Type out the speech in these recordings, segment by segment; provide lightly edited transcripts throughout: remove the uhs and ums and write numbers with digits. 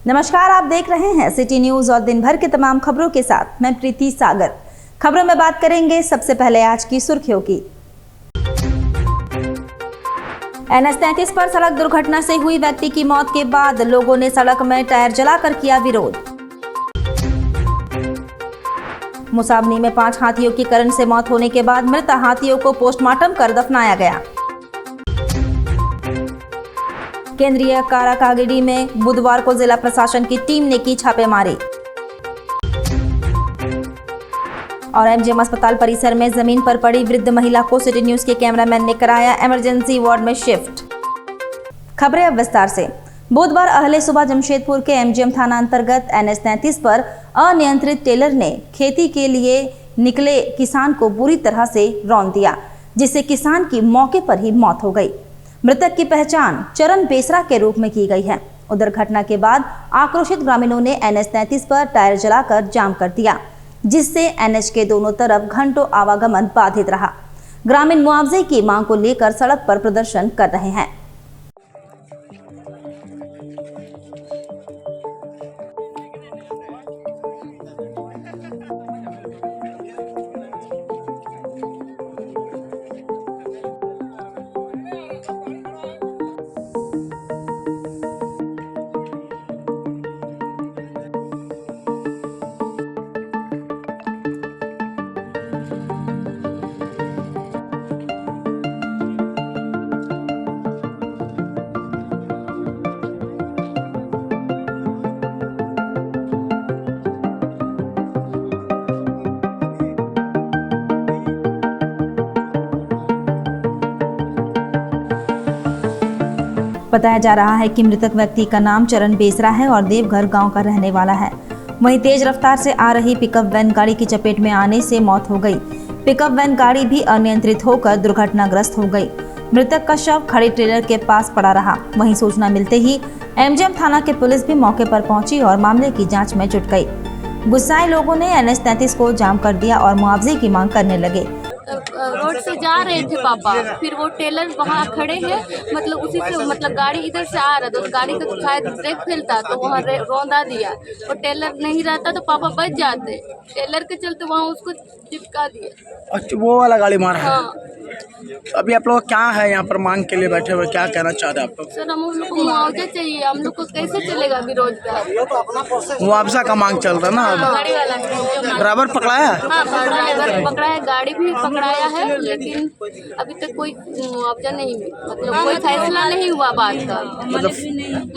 नमस्कार, आप देख रहे हैं सिटी न्यूज और दिन भर के तमाम खबरों के साथ मैं प्रीति सागर। खबरों में बात करेंगे सबसे पहले आज की सुर्खियों की। NH-33 पर सड़क दुर्घटना से हुई व्यक्ति की मौत के बाद लोगों ने सड़क में टायर जलाकर किया विरोध। मुसाबनी में 5 हाथियों की करंट से मौत होने के बाद मृत हाथियों को पोस्टमार्टम कर दफनाया गया। केंद्रीय कारा कागिड़ी में बुधवार को जिला प्रशासन की टीम ने की छापेमारी। और MGM अस्पताल परिसर में जमीन पर पड़ी वृद्ध महिला को सिटी न्यूज के कैमरामैन ने कराया इमरजेंसी वार्ड में शिफ्ट। खबरें अब विस्तार से। बुधवार अहले सुबह जमशेदपुर के MGM थाना अंतर्गत NH-33 पर अनियंत्रित टेलर ने खेती के लिए निकले किसान को बुरी तरह से रौंद दिया, जिससे किसान की मौके पर ही मौत हो गई। मृतक की पहचान चरण बेसरा के रूप में की गई है। उधर घटना के बाद आक्रोशित ग्रामीणों ने NH-33 पर टायर जलाकर जाम कर दिया, जिससे NH के दोनों तरफ घंटों आवागमन बाधित रहा। ग्रामीण मुआवजे की मांग को लेकर सड़क पर प्रदर्शन कर रहे हैं। बताया जा रहा है कि मृतक व्यक्ति का नाम चरण बेसरा है और देवघर गांव का रहने वाला है। वहीं तेज रफ्तार से आ रही पिकअप वैन गाड़ी की चपेट में आने से मौत हो गई। पिकअप वैन गाड़ी भी अनियंत्रित होकर दुर्घटनाग्रस्त हो गई। मृतक का शव खड़े ट्रेलर के पास पड़ा रहा। वहीं सूचना मिलते ही MGM थाना के पुलिस भी मौके पर पहुंची और मामले की जाँच में जुट गई। गुस्साए लोगों ने NH-33 को जाम कर दिया और मुआवजे की मांग करने लगे। रोड से जा रहे थे पापा, फिर वो टेलर वहाँ खड़े हैं, मतलब उसी से मतलब गाड़ी इधर से आ रहा था, तो गाड़ी का शायद ब्रेक फेल था तो वहाँ रौंदा दिया। और टेलर नहीं रहता तो पापा बच जाते, टेलर के चलते वहाँ उसको चिपका दिया। अच्छा, वो वाला गाड़ी मारा है। हाँ। अभी आप लोग क्या है यहाँ पर मांग के लिए बैठे हुए, क्या कहना चाह रहे हैं आप लोग? सर, हम लोग को मुआवजा चाहिए। हम लोग को कैसे चलेगा अभी रोजगार? मुआवजा का मांग चल रहा है ना। गाड़ी वाला ड्राइवर पकड़ाया? हाँ, ड्राइवर पकड़ा है, गाड़ी भी पकड़ाया है, लेकिन अभी तक कोई मुआवजा नहीं, मतलब कोई फैसला नहीं हुआ बात का। मतलब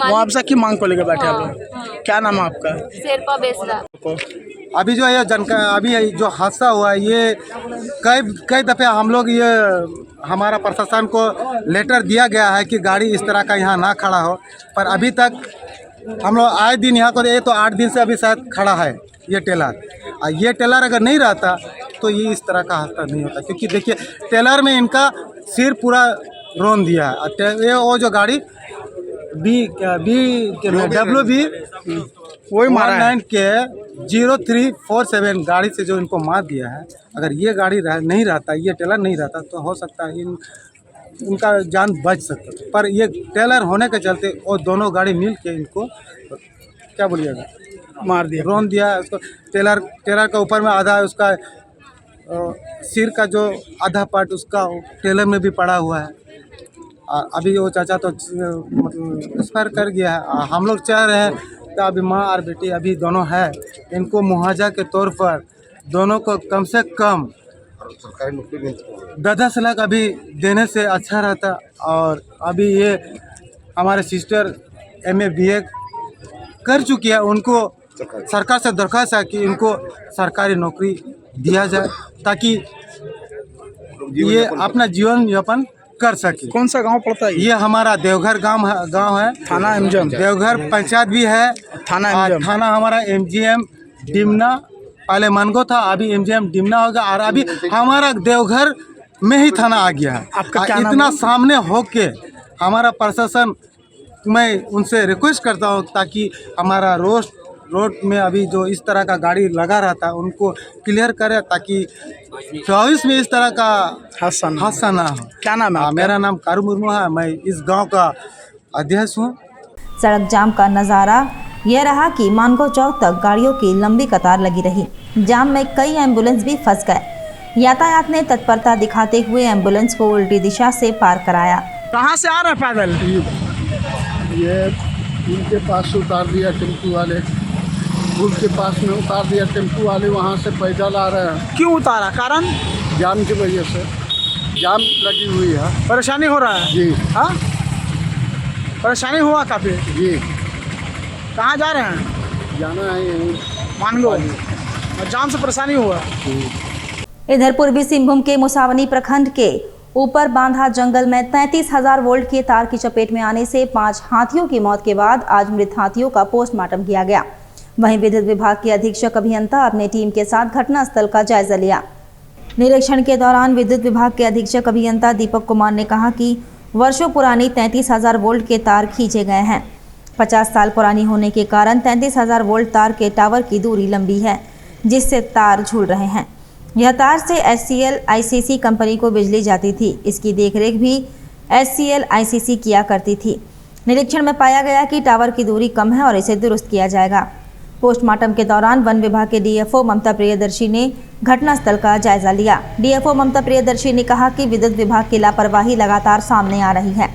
मुआवजा की मांग को लेकर बैठे आप लोग। क्या नाम है आपका? शेरपा बेसरा। अभी जो है अभी जो हादसा हुआ है, ये कई दफ़े हम लोग ये हमारा प्रशासन को लेटर दिया गया है कि गाड़ी इस तरह का यहाँ ना खड़ा हो, पर अभी तक हम लोग आए दिन यहाँ को ये तो 8 दिन से अभी शायद खड़ा है ये टेलर। ये टेलर अगर नहीं रहता तो ये इस तरह का हादसा नहीं होता, क्योंकि देखिए टेलर में इनका सिर पूरा रौंद दिया है। ये वो जो गाड़ी WB वही मारा है 19 के 0347 गाड़ी से जो इनको मार दिया है। अगर ये गाड़ी नहीं रहता, ये टेलर नहीं रहता तो हो सकता है इनका जान बच सकता, पर ये टेलर होने के चलते वो दोनों गाड़ी मिल के इनको क्या बोलिएगा मार दिया, रौंद दिया है। उसको टेलर के ऊपर में आधा उसका सिर का जो आधा पार्ट उसका टेलर में भी पड़ा हुआ है। और अभी वो चाचा तो मतलब एक्सपायर कर गया है। हम लोग चाह रहे हैं कि अभी माँ और बेटी अभी दोनों है, इनको मुआवजा के तौर पर दोनों को कम से कम 10 लाख अभी देने से अच्छा रहता। और अभी ये हमारे सिस्टर MA BA कर चुकी है, उनको सरकार से दरख्वास्त है कि इनको सरकारी नौकरी दिया जाए ताकि ये अपना जीवन यापन कर सके। कौन सा गांव पड़ता है? ये हमारा देवघर गांव है। थाना MGM, देवघर पंचायत भी है। थाना MGM, थाना हमारा MGM डिमना, पहले मनगो था, अभी MGM डिमना होगा। और अभी हमारा देवघर में ही थाना आ गया है। आपका क्या नाम इतना है? सामने होके हमारा प्रशासन, मैं उनसे रिक्वेस्ट करता हूँ ताकि हमारा रोड में अभी जो इस तरह का गाड़ी लगा रहता है उनको क्लियर करे, ताकि 24 में इस तरह का हादसा ना हो। क्या नाम है? मेरा नाम कारू मुर्मू है, मैं इस गांव का अध्यक्ष हूँ। सड़क जाम का नज़ारा यह रहा कि मानगो चौक तक गाड़ियों की लंबी कतार लगी रही। जाम में कई एम्बुलेंस भी फंस गए। यातायात ने तत्परता दिखाते हुए एम्बुलेंस को उल्टी दिशा से पार कराया। कहाँ से आ रहे हैं पैदल? ये पुल के पास से उतार दिया टेम्पू वाले, पुल के पास में उतार दिया टेम्पू वाले, वहाँ से पैदल आ रहे हैं। क्यों उतारा? कारण? जाम की वजह से जाम लगी हुई है। परेशानी हो रहा है? जी हाँ, परेशानी हुआ काफ़ी। जी कहाँ जा रहे हैं? जाना है यहीं मानगो। और जाम से परेशानी हुआ। इधर पूर्वी सिंहभूम के मुसावनी प्रखंड के ऊपर बांधा जंगल में 33,000 वोल्ट के तार की चपेट में आने से 5 हाथियों की मौत के बाद आज मृत हाथियों का पोस्टमार्टम किया गया। वहीं विद्युत विभाग के अधीक्षक अभियंता अपने टीम के साथ घटनास्थल का जायजा लिया। निरीक्षण के दौरान विद्युत विभाग के अधीक्षक अभियंता दीपक कुमार ने कहा कि वर्षों पुरानी 33,000 वोल्ट के तार खींचे गए हैं। 50 साल पुरानी होने के कारण 33,000 वोल्ट तार के टावर की दूरी लंबी है, जिससे तार झूल रहे हैं। यह तार से SCL ICC कंपनी को बिजली जाती थी। इसकी देखरेख भी SCL ICC किया करती थी। निरीक्षण में पाया गया कि टावर की दूरी कम है और इसे दुरुस्त किया जाएगा। पोस्टमार्टम के दौरान वन विभाग के DFO ममता प्रियदर्शी ने घटनास्थल का जायजा लिया। DFO ममता प्रियदर्शी ने कहा कि विद्युत विभाग की लापरवाही लगातार सामने आ रही है।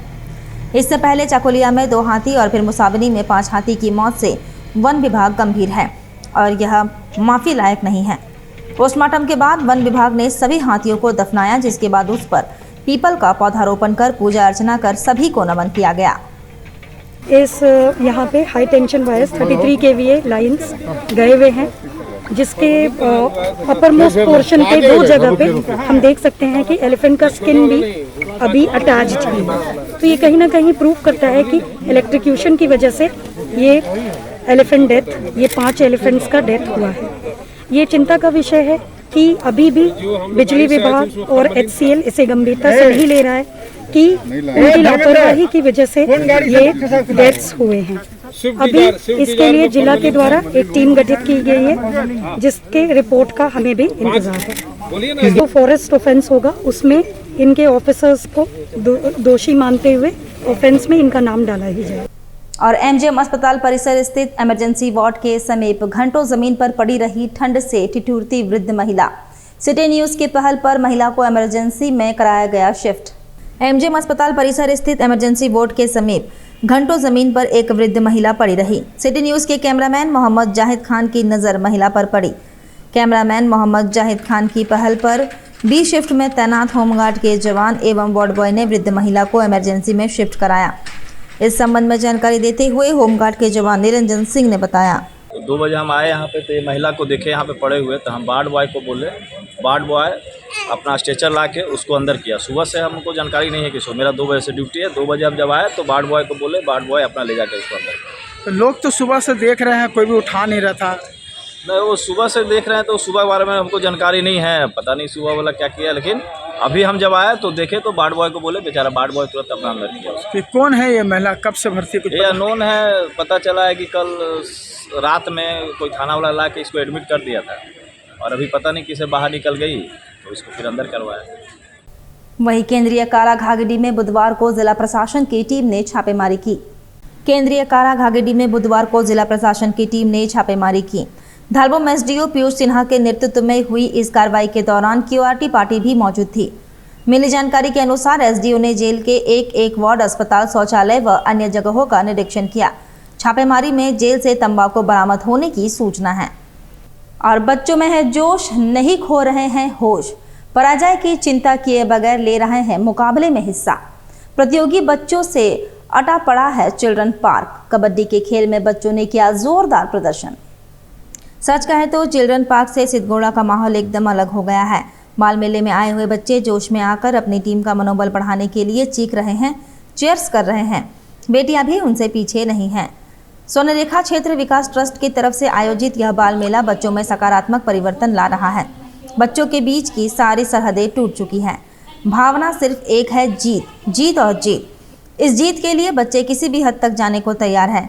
इससे पहले चाकुलिया में 2 हाथी और फिर मुसावनी में 5 हाथी की मौत से वन विभाग गंभीर है और यह माफी लायक नहीं है। पोस्टमार्टम के बाद वन विभाग ने सभी हाथियों को दफनाया, जिसके बाद उस पर पीपल का पौधारोपण कर पूजा अर्चना कर सभी को नमन किया गया। इस यहाँ पे high tension wires 33 kVA lines गए हुए हैं, जिसके अपर मोस्ट पोर्शन पे 2 जगह पे हम देख सकते हैं कि एलिफेंट का स्किन भी अभी अटैच्ड है। तो ये कहीं ना कहीं प्रूव करता है कि इलेक्ट्रिक्यूशन की वजह से ये एलिफेंट डेथ, ये 5 एलिफेंट्स का डेथ हुआ है। ये चिंता का विषय है कि अभी भी बिजली विभाग और HCL इसे गंभीरता से नहीं ले रहा है कि उनकी लापरवाही की वजह से ये डेथ्स हुए हैं। अभी इसके लिए जिला के द्वारा एक टीम गठित की गई है, जिसके रिपोर्ट का हमें भी इंतजार है। जो फॉरेस्ट ऑफेंस होगा उसमें इनके ऑफिसर्स को दोषी मानते हुए ऑफेंस में इनका नाम डाला ही जाए। और MGM अस्पताल परिसर स्थित इमरजेंसी वार्ड के समीप घंटों जमीन पर पड़ी रही ठंड से ठिठुरती वृद्ध महिला। सिटी न्यूज की पहल पर महिला को इमरजेंसी में कराया गया शिफ्ट। MGM अस्पताल परिसर स्थित इमरजेंसी वार्ड के समीप घंटों जमीन पर एक वृद्ध महिला पड़ी रही। सिटी न्यूज के कैमरामैन मोहम्मद जाहिद खान की नज़र महिला पर पड़ी। कैमरामैन मोहम्मद जाहिद खान की पहल पर B शिफ्ट में तैनात होमगार्ड के जवान एवं वार्ड बॉय ने वृद्ध महिला को इमरजेंसी में शिफ्ट कराया। इस संबंध में जानकारी देते हुए होमगार्ड के जवान निरंजन सिंह ने बताया, 2 बजे हम आए यहाँ पे, तो ये महिला को देखे यहाँ पे पड़े हुए, तो हम वार्ड बॉय को बोले, वार्ड बॉय अपना स्ट्रेचर ला के उसको अंदर किया। सुबह से हमको जानकारी नहीं है कि सो, मेरा 2 बजे से ड्यूटी है। 2 बजे अब जब आए तो वार्ड बॉय को बोले, वार्ड बॉय अपना ले जाकर उसको अंदर। तो लोग तो सुबह से देख रहे हैं, कोई भी उठा नहीं रहा था। नहीं, वो सुबह से देख रहे हैं तो सुबह के बारे में हमको जानकारी नहीं है, पता नहीं सुबह वाला क्या किया। लेकिन अभी हम जब आए तो देखे तो वार्ड बॉय को बोले, बेचारा वार्ड बॉय तुरंत अपना अंदर किया उसको। कि कौन है ये महिला, कब से भर्ती? कुछ ये अननोन है। पता चला है कि कल रात में कोई थाना वाला ला के इसको एडमिट कर दिया था और अभी पता नहीं किसे बाहर निकल गई तो इसको फिर अंदर करवाया। वहीं केंद्रीय कारा घागडी में बुधवार को जिला प्रशासन की टीम ने छापेमारी की। केंद्रीय कारा घागडी में बुधवार को जिला प्रशासन की टीम ने छापेमारी की। धालबोम SDO पीयूष सिन्हा के नेतृत्व में हुई इस कार्रवाई के दौरान QRT पार्टी भी मौजूद थी। मिली जानकारी के अनुसार SDO ने जेल के एक वार्ड, अस्पताल, शौचालय व अन्य जगहों का निरीक्षण किया। छापेमारी में जेल से तंबाकू बरामद होने की सूचना है। और बच्चों में है जोश, नहीं खो रहे हैं होश, पराजय की चिंता किए बगैर ले रहे हैं मुकाबले में हिस्सा। प्रतियोगी बच्चों से अटा पड़ा है चिल्ड्रन पार्क। कबड्डी के खेल में बच्चों ने किया जोरदार प्रदर्शन। सच कहे तो चिल्ड्रन पार्क से सिद्धगोड़ा का माहौल एकदम अलग हो गया है। बाल मेले में आए हुए बच्चे जोश में आकर अपनी टीम का मनोबल बढ़ाने के लिए चीख रहे हैं, चीयर्स कर रहे हैं। बेटियां भी उनसे पीछे नहीं हैं। स्वर्णरेखा क्षेत्र विकास ट्रस्ट की तरफ से आयोजित यह बाल मेला बच्चों में सकारात्मक परिवर्तन ला रहा है। बच्चों के बीच की सारी सरहदें टूट चुकी हैं। भावना सिर्फ एक है, जीत, जीत और जीत। इस जीत के लिए बच्चे किसी भी हद तक जाने को तैयार हैं।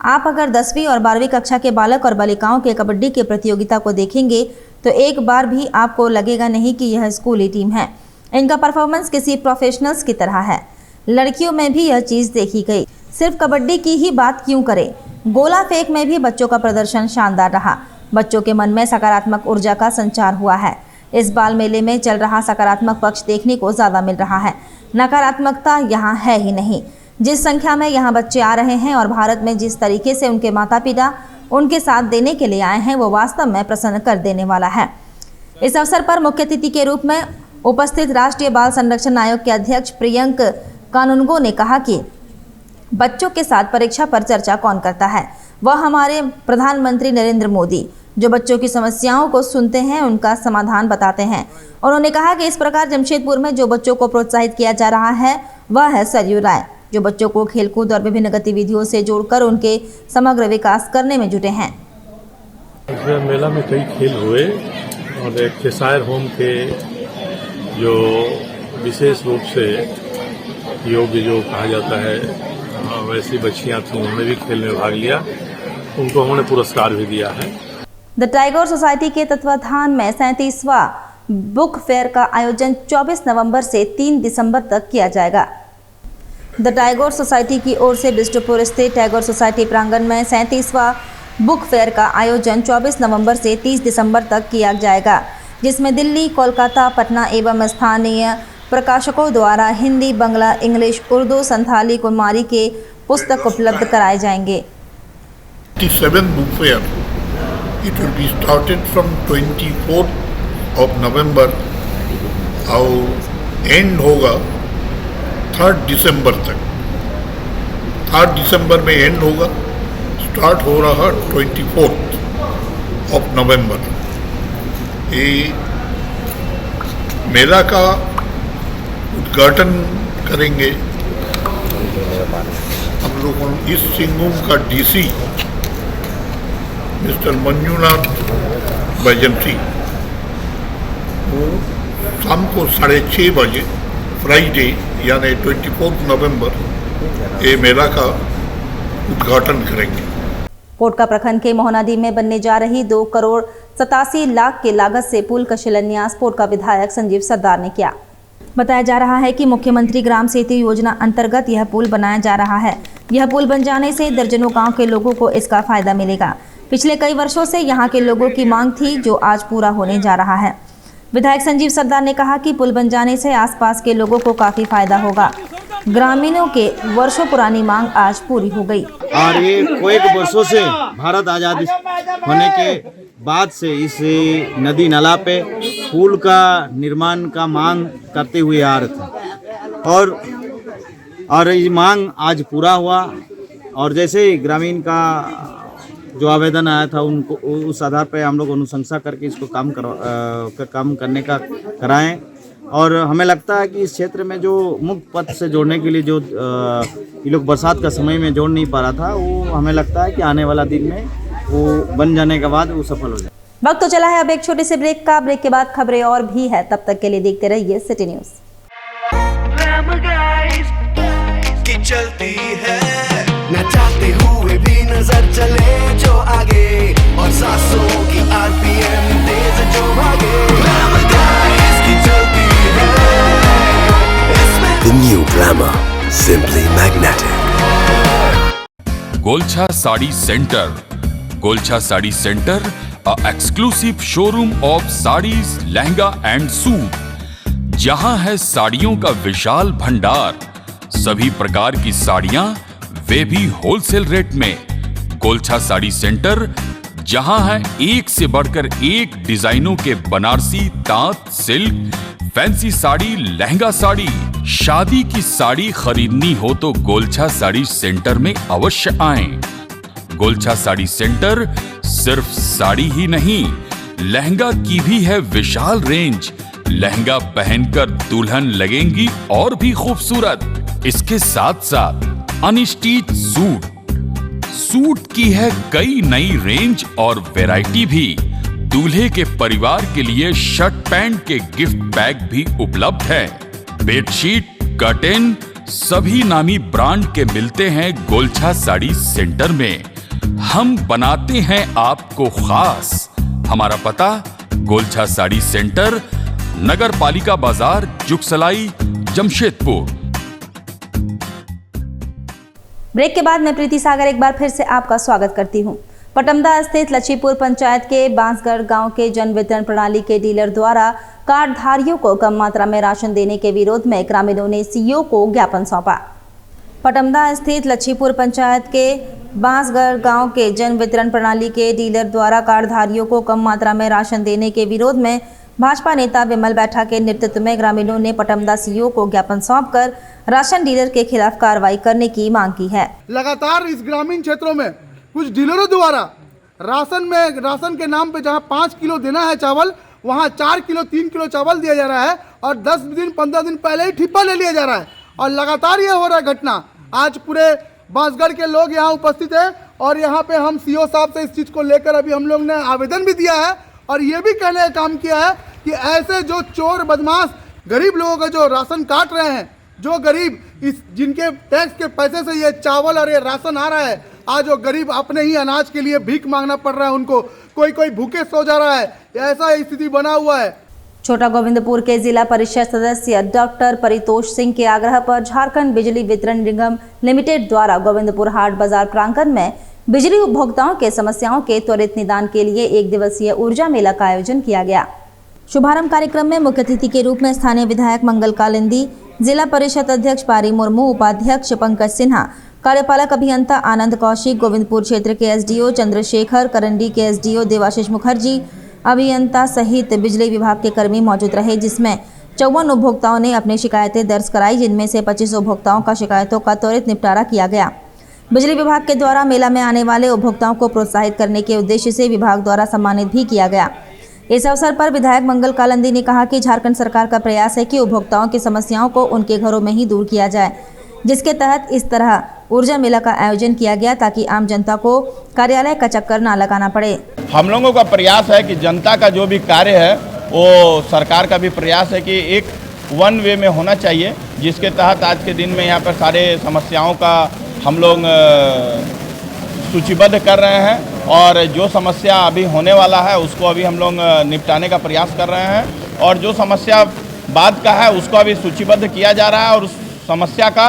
आप अगर 10वीं और 12वीं कक्षा के बालक और बालिकाओं के कबड्डी के प्रतियोगिता को देखेंगे तो एक बार भी आपको लगेगा नहीं कि यह स्कूली टीम है। इनका परफॉर्मेंस किसी प्रोफेशनल्स की तरह है। लड़कियों में भी यह चीज़ देखी गई। सिर्फ कबड्डी की ही बात क्यों करें, गोला फेंक में भी बच्चों का प्रदर्शन शानदार रहा। बच्चों के मन में सकारात्मक ऊर्जा का संचार हुआ है। इस बाल मेले में चल रहा सकारात्मक पक्ष देखने को ज्यादा मिल रहा है। नकारात्मकता यहाँ है ही नहीं। जिस संख्या में यहाँ बच्चे आ रहे हैं और भारत में जिस तरीके से उनके माता पिता उनके साथ देने के लिए आए हैं, वो वास्तव में प्रसन्न कर देने वाला है। इस अवसर पर मुख्य अतिथि के रूप में उपस्थित राष्ट्रीय बाल संरक्षण आयोग के अध्यक्ष प्रियंक कानूनगो ने कहा कि बच्चों के साथ परीक्षा पर चर्चा कौन करता है? वह हमारे प्रधानमंत्री नरेंद्र मोदी, जो बच्चों की समस्याओं को सुनते हैं, उनका समाधान बताते हैं। उन्होंने कहा कि इस प्रकार जमशेदपुर में जो बच्चों को प्रोत्साहित किया जा रहा है वह है सरयू राय, जो बच्चों को खेलकूद और विभिन्न गतिविधियों से जोड़कर उनके समग्र विकास करने में जुटे हैं। इस मेला में कई खेल हुए और एक चेशायर होम के जो विशेष रूप से योग्य जो कहा जाता है वैसी बच्चियां थी, उन्होंने भी खेल में भाग लिया। उनको हमने पुरस्कार भी दिया है। द टैगोर सोसाइटी के तत्वाधान में 37वां बुक फेयर का आयोजन 24 नवंबर से 3 दिसंबर तक किया जाएगा। द टैगोर सोसाइटी की ओर से बिष्टुपुर स्थित टैगोर सोसाइटी प्रांगण में 37वां बुक फेयर का आयोजन 24 नवंबर से 30 दिसंबर तक किया जाएगा, जिसमें दिल्ली, कोलकाता, पटना एवं स्थानीय प्रकाशकों द्वारा हिंदी, बंगला, इंग्लिश, उर्दू, संथाली, कुमारी के पुस्तक उपलब्ध कराए जाएंगे। 37th book fair. It will be started from 24th of November और एंड होगा 3rd दिसंबर तक। 3rd दिसंबर में एंड होगा, स्टार्ट हो रहा 24th ऑफ नवंबर। ये मेला का उद्घाटन करेंगे हम लोगों ईस्ट सिंहभूम का डीसी मिस्टर मंजूनाथ बैजंती। वो शाम को 6:30 बजे फ्राइडे यानी 24 नवंबर ये मेला का उद्घाटन करेंगे। पोटका प्रखंड के मोहनादी में बनने जा रही 2 करोड़ 87 लाख की लागत से पुल का शिलान्यास पोटका विधायक संजीव सरदार ने किया। बताया जा रहा है कि मुख्यमंत्री ग्राम सेतु योजना अंतर्गत यह पुल बनाया जा रहा है। यह पुल बन जाने से दर्जनों गांव के लोगों को इसका फायदा मिलेगा। पिछले कई वर्षों से यहां के लोगों की मांग थी, जो आज पूरा होने जा रहा है। विधायक संजीव सरदार ने कहा कि पुल बन जाने से आसपास के लोगों को काफी फायदा होगा। ग्रामीणों के वर्षों पुरानी मांग आज पूरी हो गई। और ये कई वर्षों से भारत आज़ादी होने के बाद से इस नदी नाला पे पुल का निर्माण का मांग करते हुए आ रहे थे और ये मांग आज पूरा हुआ। और जैसे ही ग्रामीण का जो आवेदन आया था उनको उस आधार पर हम लोग अनुशंसा करके इसको काम करने का कराएं। और हमें लगता है कि इस क्षेत्र में जो मुख्य पथ से जोड़ने के लिए जो ये लोग बरसात का समय में जोड़ नहीं पा रहा था, वो हमें लगता है कि आने वाला दिन में वो बन जाने के बाद वो सफल हो जाए। वक्त तो चला है अब एक छोटे से ब्रेक का। ब्रेक के बाद खबरें और भी है, तब तक के लिए देखते रहिए सिटी न्यूज। चलती है न चाहते हुए भी नजर चले जो आगे और सांसों की आरपीएम तेज जो भागे। की चलती है The new glamour, simply magnetic. Golchha sari centre. Golchha sari centre, a exclusive showroom of sarees, lehenga and suit. जहां है साड़ियों का विशाल भंडार, सभी प्रकार की साड़ियां, वे भी होलसेल रेट में। गोलछा साड़ी सेंटर, जहां है एक से बढ़कर एक डिजाइनों के बनारसी, तांत, सिल्क, फैंसी साड़ी, लहंगा साड़ी। शादी की साड़ी खरीदनी हो तो गोलछा साड़ी सेंटर में अवश्य आएं। गोलछा साड़ी सेंटर सिर्फ साड़ी ही नहीं, लहंगा की भी है विशाल रेंज। लहंगा पहनकर दुल्हन लगेंगी और भी खूबसूरत। इसके साथ साथ अनस्टिच सूट की है कई नई रेंज और वैरायटी भी। दूल्हे के परिवार के लिए शर्ट पैंट के गिफ्ट पैक भी उपलब्ध है। बेडशीट, कर्टेन सभी नामी ब्रांड के मिलते हैं गोलछा साड़ी सेंटर में। हम बनाते हैं आपको खास। हमारा पता गोलछा साड़ी सेंटर, नगर पालिका बाजार, जुगसलाई, जमशेदपुर। ब्रेक के बाद मैं प्रीति सागर एक बार फिर से आपका स्वागत करती हूं। पटमदा स्थित लच्छीपुर पंचायत के बांसगढ़ गांव के जन वितरण प्रणाली के डीलर द्वारा कार्डधारियों को कम मात्रा में राशन देने के विरोध में ग्रामीणों ने सीईओ को ज्ञापन सौंपा। पटमदा स्थित लच्छीपुर पंचायत के बांसगढ़ गांव के जन वितरण प्रणाली के डीलर द्वारा कार्डधारियों को कम मात्रा में राशन देने के विरोध में भाजपा नेता विमल बैठा के नेतृत्व में ग्रामीणों ने पटमदा सीईओ को ज्ञापन सौंपकर राशन डीलर के खिलाफ कार्रवाई करने की मांग की है। लगातार इस ग्रामीण क्षेत्रों में कुछ डीलरों द्वारा राशन के नाम पे जहां 5 किलो देना है चावल, वहां 4 किलो 3 किलो चावल दिया जा रहा है और 10 दिन 15 दिन पहले ही ठिप्पा ले लिया जा रहा है और लगातार ये हो रहा है घटना। आज पूरे बांसगढ़ के लोग यहाँ उपस्थित है और यहाँ पे हम सीईओ साहब से इस चीज़ को लेकर अभी हम लोग ने आवेदन भी दिया है और ये भी कहने का काम किया है कि ऐसे जो चोर बदमाश गरीब लोगों का जो राशन काट रहे हैं, जो गरीब जिनके टैक्स के पैसे से ये चावल और ये राशन आ रहा है, आज वो गरीब अपने ही अनाज के लिए भीख मांगना पड़ रहा है उनको, कोई भूखे सो जा रहा है, ऐसा स्थिति बना हुआ है। छोटा गोविंदपुर के जिला परिषद सदस्य डॉक्टर परितोष सिंह के आग्रह पर झारखंड बिजली वितरण निगम लिमिटेड द्वारा गोविंदपुर हाट बाजार प्रांगण में बिजली उपभोक्ताओं के समस्याओं के त्वरित निदान के लिए 1 दिवसीय ऊर्जा मेला का आयोजन किया गया। शुभारंभ कार्यक्रम में मुख्य अतिथि के रूप में स्थानीय विधायक मंगल कालिंदी, जिला परिषद अध्यक्ष पारी मुर्मू, उपाध्यक्ष पंकज सिन्हा, कार्यपालक अभियंता आनंद कौशिक, गोविंदपुर क्षेत्र के एसडीओ चंद्रशेखर, करंडी के एसडीओ देवाशीष मुखर्जी, अभियंता सहित बिजली विभाग के कर्मी मौजूद रहे, जिसमें 54 उपभोक्ताओं ने अपनी शिकायतें दर्ज कराई, जिनमें से 25 उपभोक्ताओं का शिकायतों का त्वरित निपटारा किया गया। बिजली विभाग के द्वारा मेला में आने वाले उपभोक्ताओं को प्रोत्साहित करने के उद्देश्य से विभाग द्वारा सम्मानित भी किया गया। इस अवसर पर विधायक मंगल कालिंदी ने कहा कि झारखंड सरकार का प्रयास है कि उपभोक्ताओं की समस्याओं को उनके घरों में ही दूर किया जाए, जिसके तहत इस तरह ऊर्जा मेला का आयोजन किया गया ताकि आम जनता को कार्यालय का चक्कर ना लगाना पड़े। हम लोगों का प्रयास है कि जनता का जो भी कार्य है वो सरकार का भी प्रयास है कि एक वन वे में होना चाहिए, जिसके तहत आज के दिन में यहाँ पर सारे समस्याओं का हम लोग सूचीबद्ध कर रहे हैं और जो समस्या अभी होने वाला है उसको अभी हम लोग निपटाने का प्रयास कर रहे हैं और जो समस्या बाद का है उसको अभी सूचीबद्ध किया जा रहा है और उस समस्या का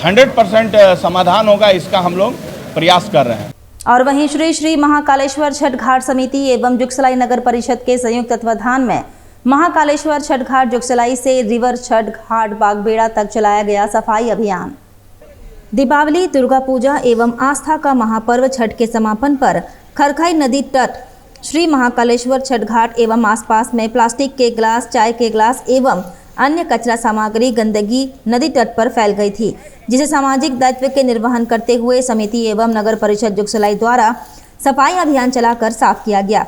100% समाधान होगा, इसका हम लोग प्रयास कर रहे हैं। और वहीं श्री श्री महाकालेश्वर छठ घाट समिति एवं जुगसलाई नगर परिषद के संयुक्त तत्वाधान में महाकालेश्वर छठ घाट जुगसलाई से रिवर छठ घाट बागबेड़ा तक चलाया गया सफाई अभियान। दीपावली, दुर्गा पूजा एवं आस्था का महापर्व छठ के समापन पर खरखाई नदी तट श्री महाकालेश्वर छठ घाट एवं आसपास में प्लास्टिक के ग्लास, चाय के ग्लास एवं अन्य कचरा सामग्री गंदगी नदी तट पर फैल गई थी, जिसे सामाजिक दायित्व के निर्वहन करते हुए समिति एवं नगर परिषद जुगसलाई द्वारा सफाई अभियान चलाकर साफ किया गया।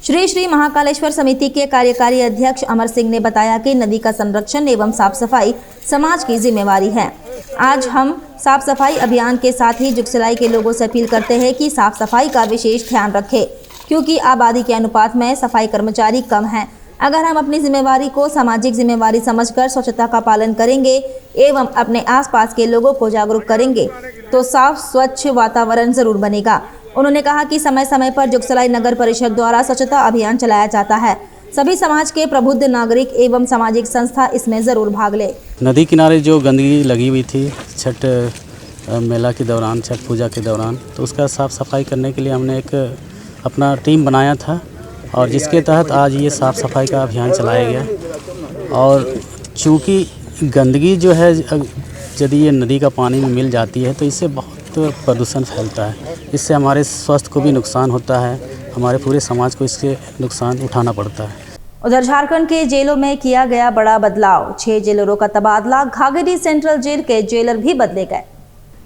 श्री श्री महाकालेश्वर समिति के कार्यकारी अध्यक्ष अमर सिंह ने बताया कि नदी का संरक्षण एवं साफ सफाई समाज की जिम्मेवारी है। आज हम साफ सफाई अभियान के साथ ही जुगसलाई के लोगों से अपील करते हैं कि साफ सफाई का विशेष ध्यान रखें, क्योंकि आबादी के अनुपात में सफाई कर्मचारी कम हैं। अगर हम अपनी जिम्मेवारी को सामाजिक जिम्मेवारी समझकर स्वच्छता का पालन करेंगे एवं अपने आसपास के लोगों को जागरूक करेंगे तो साफ स्वच्छ वातावरण जरूर बनेगा। उन्होंने कहा कि समय समय पर जुगसलाई नगर परिषद द्वारा स्वच्छता अभियान चलाया जाता है। सभी समाज के प्रबुद्ध नागरिक एवं सामाजिक संस्था इसमें जरूर भाग ले। नदी किनारे जो गंदगी लगी हुई थी छठ मेला के दौरान, छठ पूजा के दौरान, तो उसका साफ सफाई करने के लिए हमने एक अपना टीम बनाया था और जिसके तहत आज ये साफ सफाई का अभियान चलाया गया। और चूँकि गंदगी जो है यदि ये नदी का पानी में मिल जाती है तो इससे बहुत प्रदूषण फैलता है, इससे हमारे स्वास्थ्य को भी नुकसान होता है, हमारे पूरे समाज को इसके नुकसान उठाना पड़ता है। उधर झारखंड के जेलों में किया गया बड़ा बदलाव, 6 जेलरों का तबादला, घाघरी सेंट्रल जेल के जेलर भी बदले गए।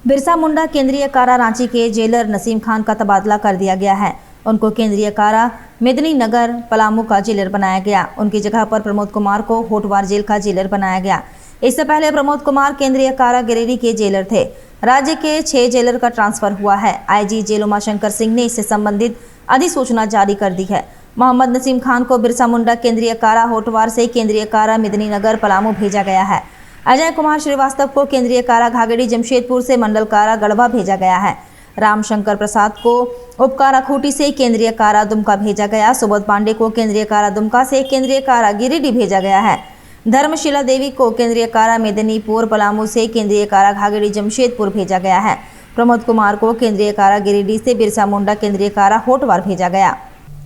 बिरसा मुंडा केंद्रीय कारा रांची के जेलर नसीम खान का तबादला कर दिया गया है। उनको केंद्रीय कारा मेदिनीनगर पलामू का जेलर बनाया गया। उनकी जगह पर प्रमोद कुमार को होटवार जेल का जेलर बनाया गया। इससे पहले प्रमोद कुमार केंद्रीय कारा गिरिडीह के जेलर थे। राज्य के 6 जेलर का ट्रांसफर हुआ है। आईजी जेल उमाशंकर सिंह ने इससे संबंधित अधिसूचना जारी कर दी है। मोहम्मद नसीम खान को बिरसा मुंडा केंद्रीय कारा होटवार से केंद्रीय कारा मेदिनीनगर पलामू भेजा गया है। अजय कुमार श्रीवास्तव को केंद्रीय कारा घाघड़ी जमशेदपुर से मंडल कारा गढ़वा भेजा गया है। रामशंकर प्रसाद को उपकारा खूंटी से केंद्रीय कारा दुमका भेजा गया। सुबोध पांडे को केंद्रीय कारा दुमका से केंद्रीय कारा गिरिडीह भेजा गया है। धर्मशिला देवी को केंद्रीय कारा मेदिनीपुर पलामू से केंद्रीय कारा घाघरी जमशेदपुर भेजा गया है। प्रमोद कुमार को केंद्रीय कारा गिरिडीह से बिरसा मुंडा केंद्रीय कारा होटवार भेजा गया।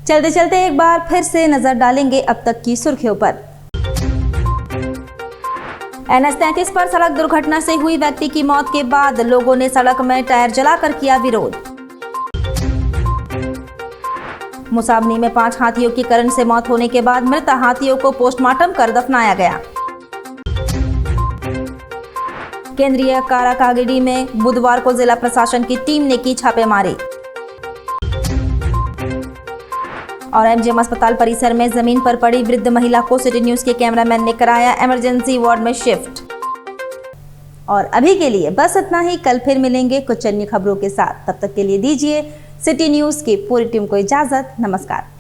चलते चलते एक बार फिर से नजर डालेंगे अब तक की सुर्खियों पर। NH 33 पर सड़क दुर्घटना से हुई व्यक्ति की मौत के बाद लोगों ने सड़क में टायर जलाकर किया विरोध। मुसाबनी में 5 हाथियों की करंट से मौत होने के बाद मृत हाथियों को पोस्टमार्टम कर दफनाया गया। केंद्रीय कारा कागिडी में बुधवार को जिला प्रशासन की टीम ने की छापेमारी और MGM अस्पताल परिसर में जमीन पर पड़ी वृद्ध महिला को सिटी न्यूज के कैमरामैन ने कराया इमरजेंसी वार्ड में शिफ्ट। और अभी के लिए बस इतना ही। कल फिर मिलेंगे कुछ अन्य खबरों के साथ। तब तक के लिए दीजिए सिटी न्यूज की पूरी टीम को इजाजत। नमस्कार।